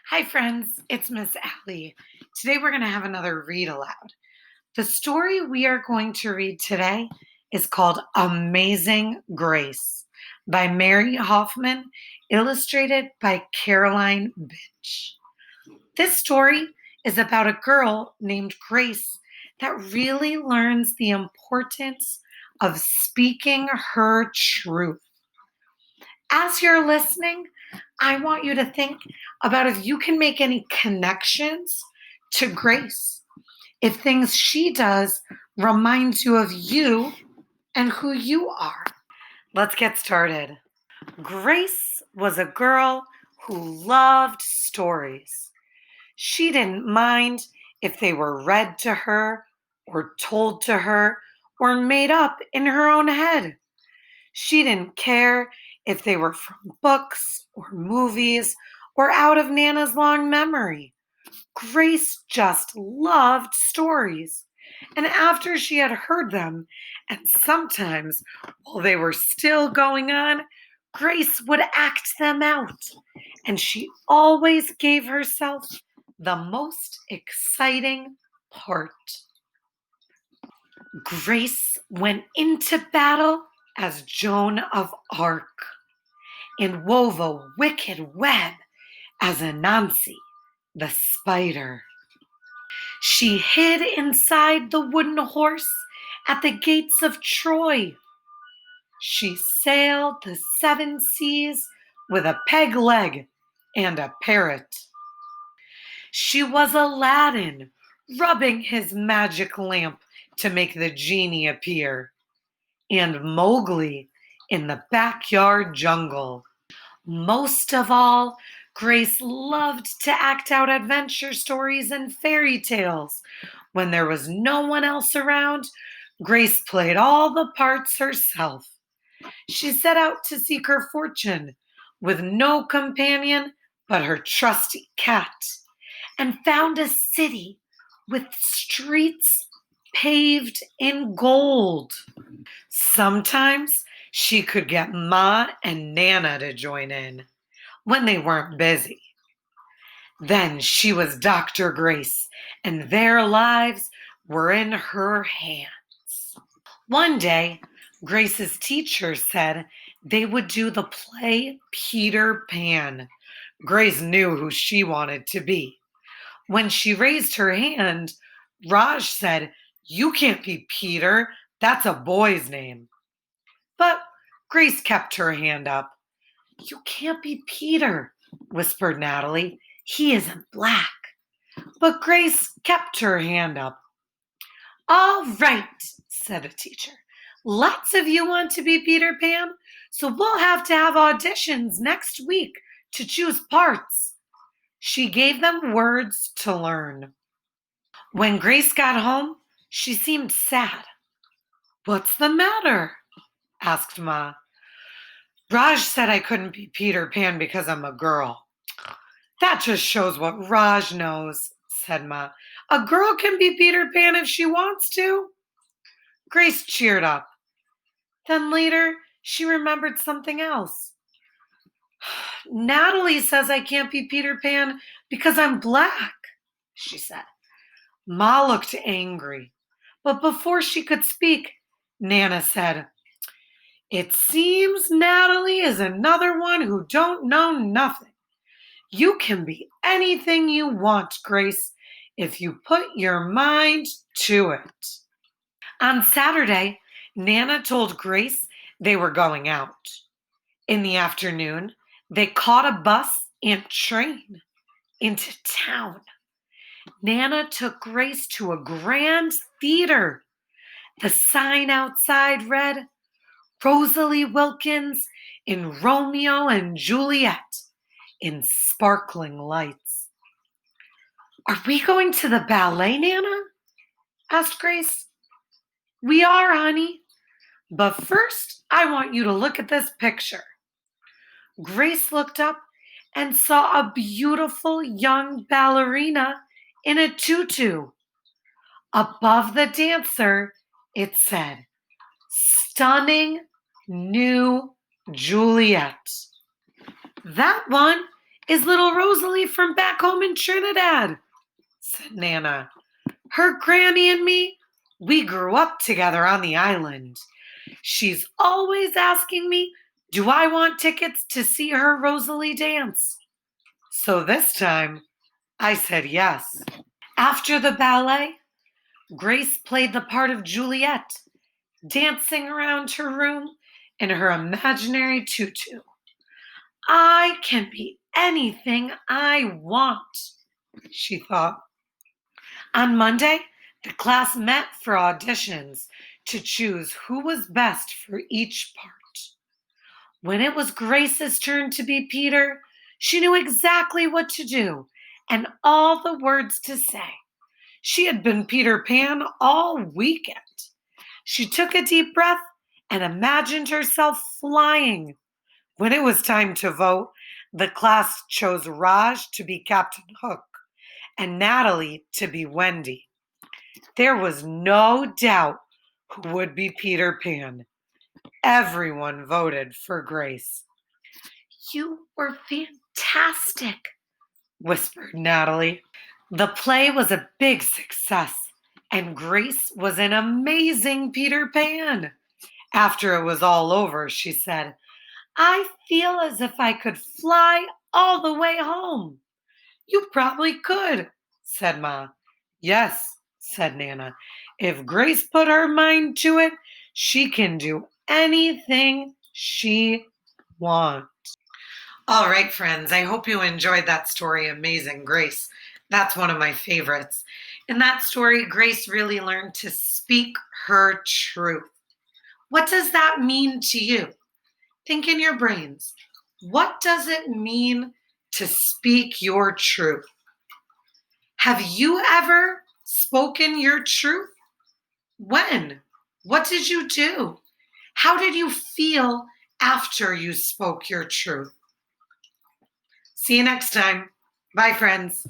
Hi, friends. It's Miss Allie. Today we're going to have another read aloud. The story we are going to read today is called Amazing Grace by Mary Hoffman, illustrated by Caroline Bitch. This story is about a girl named Grace that really learns the importance of speaking her truth. As you're listening, I want you to think about if you can make any connections to Grace. If things she does reminds you of you and who you are. Let's get started. Grace was a girl who loved stories. She didn't mind if they were read to her or told to her or made up in her own head. She didn't care if they were from books or movies or out of Nana's long memory. Grace just loved stories. And after she had heard them, and sometimes while they were still going on, Grace would act them out. And she always gave herself the most exciting part. Grace went into battle as Joan of Arc and wove a wicked web as Anansi, the spider. She hid inside the wooden horse at the gates of Troy. She sailed the seven seas with a peg leg and a parrot. She was Aladdin, rubbing his magic lamp to make the genie appear, and Mowgli in the backyard jungle. Most of all, Grace loved to act out adventure stories and fairy tales. When there was no one else around, Grace played all the parts herself. She set out to seek her fortune with no companion but her trusty cat, and found a city with streets paved in gold. Sometimes she could get Ma and Nana to join in when they weren't busy. Then she was Dr. Grace, and their lives were in her hands. One day, Grace's teacher said they would do the play Peter Pan. Grace knew who she wanted to be. When she raised her hand, Raj said, "You can't be Peter. That's a boy's name." But Grace kept her hand up. "You can't be Peter," whispered Natalie. "He isn't black." But Grace kept her hand up. "All right," said the teacher. "Lots of you want to be Peter Pan, so we'll have to have auditions next week to choose parts." She gave them words to learn. When Grace got home, she seemed sad. "What's the matter?" asked Ma. "Raj said I couldn't be Peter Pan because I'm a girl." "That just shows what Raj knows," said Ma. "A girl can be Peter Pan if she wants to." Grace cheered up. Then later, she remembered something else. "Natalie says I can't be Peter Pan because I'm black," she said. Ma looked angry, but before she could speak, Nana said, "It seems Natalie is another one who don't know nothing. You can be anything you want, Grace, if you put your mind to it." On Saturday, Nana told Grace they were going out. In the afternoon, they caught a bus and train into town. Nana took Grace to a grand theater. The sign outside read, "Rosalie Wilkins in Romeo and Juliet," in sparkling lights. "Are we going to the ballet, Nana?" asked Grace. "We are, honey. But first, I want you to look at this picture." Grace looked up and saw a beautiful young ballerina in a tutu. Above the dancer, it said, "Stunning new Juliet." "That one is little Rosalie from back home in Trinidad, said Nana. Her Granny and me, we grew up together on the island. She's always asking me, do I want tickets to see her Rosalie dance? So this time, I said yes. After the ballet, Grace played the part of Juliet, dancing around her room in her imaginary tutu. I can be anything I want, she thought. On Monday, the class met for auditions to choose who was best for each part. When it was Grace's turn to be Peter, she knew exactly what to do and all the words to say. She had been Peter Pan all weekend. She took a deep breath and imagined herself flying. When it was time to vote, the class chose Raj to be Captain Hook and Natalie to be Wendy. There was no doubt who would be Peter Pan. Everyone voted for Grace. You were fantastic, whispered Natalie. The play was a big success, and Grace was an amazing Peter Pan. After it was all over, she said, I feel as if I could fly all the way home. You probably could, said Ma. Yes, said Nana. If Grace put her mind to it, she can do anything she wants. All right, friends, I hope you enjoyed that story, Amazing Grace. That's one of my favorites. In that story, Grace really learned to speak her truth. What does that mean to you? Think in your brains. What does it mean to speak your truth? Have you ever spoken your truth? When? What did you do? How did you feel after you spoke your truth? See you next time. Bye, friends.